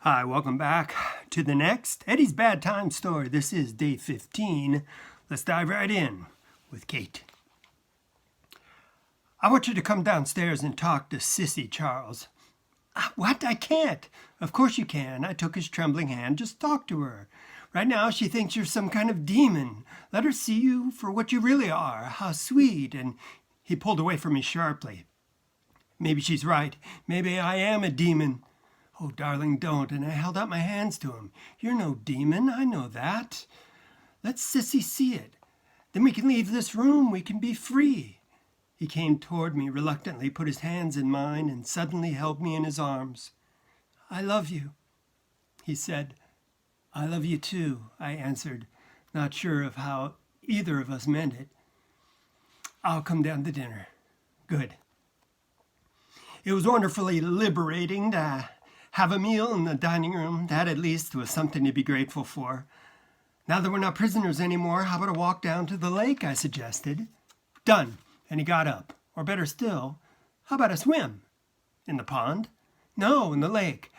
Hi, welcome back to the next Eddie's Bad Time story. This is day 15. Let's dive right in with Kate. I want you to come downstairs and talk to Sissy, Charles. What? I can't. Of course you can. I took his trembling hand. Just talk to her. Right now she thinks you're some kind of demon. Let her see you for what you really are. How sweet. And he pulled away from me sharply. Maybe she's right. Maybe I am a demon. Oh, darling, don't. And I held out my hands to him. You're no demon. I know that. Let Sissy see it. Then we can leave this room. We can be free. He came toward me reluctantly, put his hands in mine, and suddenly held me in his arms. I love you, he said. I love you too, I answered, not sure of how either of us meant it. I'll come down to dinner. Good. It was wonderfully liberating to have a meal in the dining room. That at least was something to be grateful for. Now that we're not prisoners anymore, how about a walk down to the lake, I suggested. Done. And he got up. Or better still, how about a swim? In the pond? No, in the lake.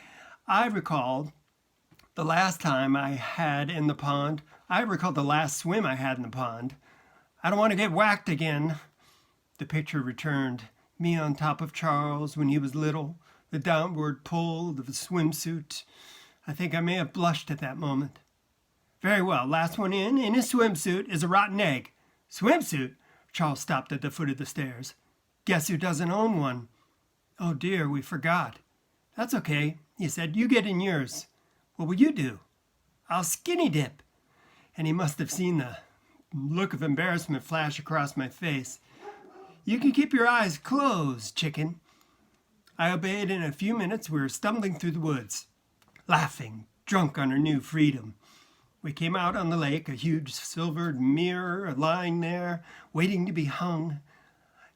I recalled the last swim I had in the pond. I don't want to get whacked again. The picture returned. Me on top of Charles when he was little. The downward pull of the swimsuit. I think I may have blushed at that moment. Very well, last one in his swimsuit, is a rotten egg. Swimsuit? Charles stopped at the foot of the stairs. Guess who doesn't own one? Oh dear, we forgot. That's okay, he said. You get in yours. What will you do? I'll skinny dip. And he must have seen the look of embarrassment flash across my face. You can keep your eyes closed, chicken. I obeyed. In a few minutes we were stumbling through the woods, laughing, drunk on our new freedom. We came out on the lake, a huge silvered mirror lying there, waiting to be hung.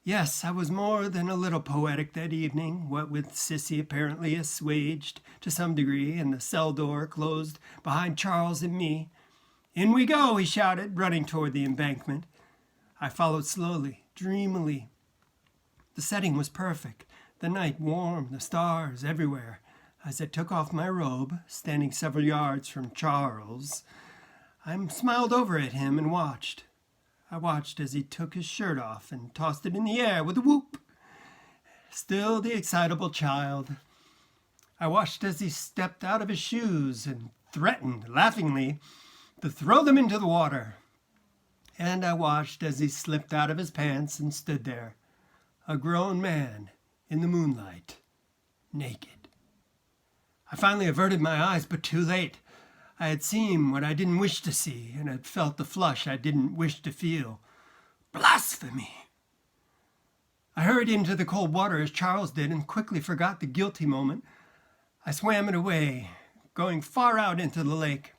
Yes, I was more than a little poetic that evening, what with Sissy apparently assuaged to some degree, and the cell door closed behind Charles and me. In we go, he shouted, running toward the embankment. I followed slowly, dreamily. The setting was perfect, the night warm, the stars everywhere. As I took off my robe, standing several yards from Charles, I smiled over at him and watched. I watched as he took his shirt off and tossed it in the air with a whoop. Still the excitable child. I watched as he stepped out of his shoes and threatened, laughingly, to throw them into the water. And I watched as he slipped out of his pants and stood there, a grown man in the moonlight, naked. I finally averted my eyes, but too late. I had seen what I didn't wish to see, and had felt the flush I didn't wish to feel. Blasphemy! I hurried into the cold water as Charles did, and quickly forgot the guilty moment. I swam it away, going far out into the lake.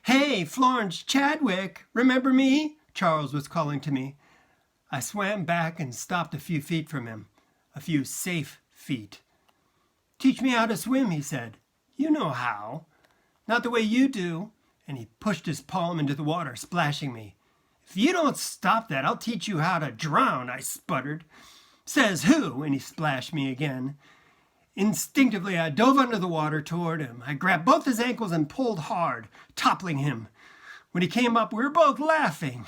Hey, Florence Chadwick, remember me? Charles was calling to me. I swam back and stopped a few feet from him, a few safe feet. Teach me how to swim, he said. You know how. Not the way you do. And he pushed his palm into the water, splashing me. If you don't stop that, I'll teach you how to drown, I sputtered. Says who? And he splashed me again. Instinctively, I dove under the water toward him. I grabbed both his ankles and pulled hard, toppling him. When he came up, we were both laughing.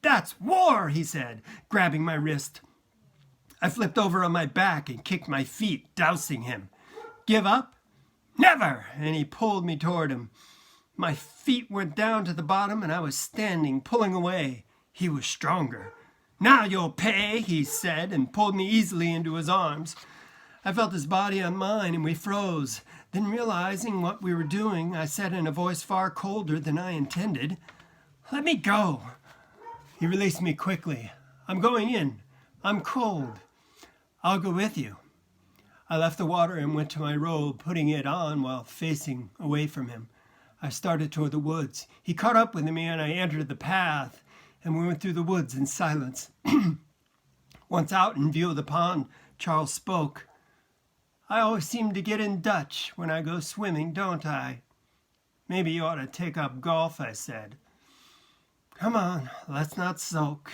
That's war, he said, grabbing my wrist. I flipped over on my back and kicked my feet, dousing him. Give up? Never! And he pulled me toward him. My feet went down to the bottom and I was standing, pulling away. He was stronger. Now you'll pay, he said, and pulled me easily into his arms. I felt his body on mine and we froze. Then realizing what we were doing, I said in a voice far colder than I intended, Let me go. He released me quickly. I'm going in. I'm cold. I'll go with you. I left the water and went to my robe, putting it on while facing away from him. I started toward the woods. He caught up with me and I entered the path, and we went through the woods in silence. Once out in view of the pond, Charles spoke. I always seem to get in Dutch when I go swimming, don't I? Maybe you ought to take up golf, I said. Come on, let's not sulk.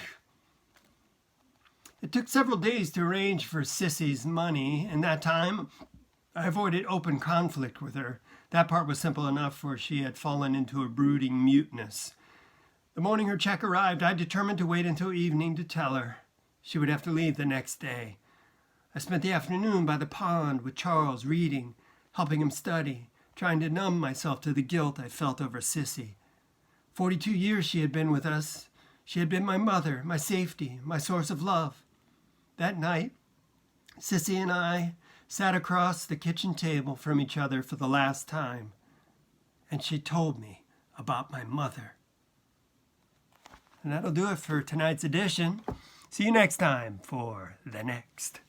It took several days to arrange for Sissy's money, and that time I avoided open conflict with her. That part was simple enough, for she had fallen into a brooding muteness. The morning her check arrived, I determined to wait until evening to tell her. She would have to leave the next day. I spent the afternoon by the pond with Charles, reading, helping him study, trying to numb myself to the guilt I felt over Sissy. 42 years she had been with us. She had been my mother, my safety, my source of love. That night, Sissy and I sat across the kitchen table from each other for the last time, and she told me about my mother. And that'll do it for tonight's edition. See you next time for the next.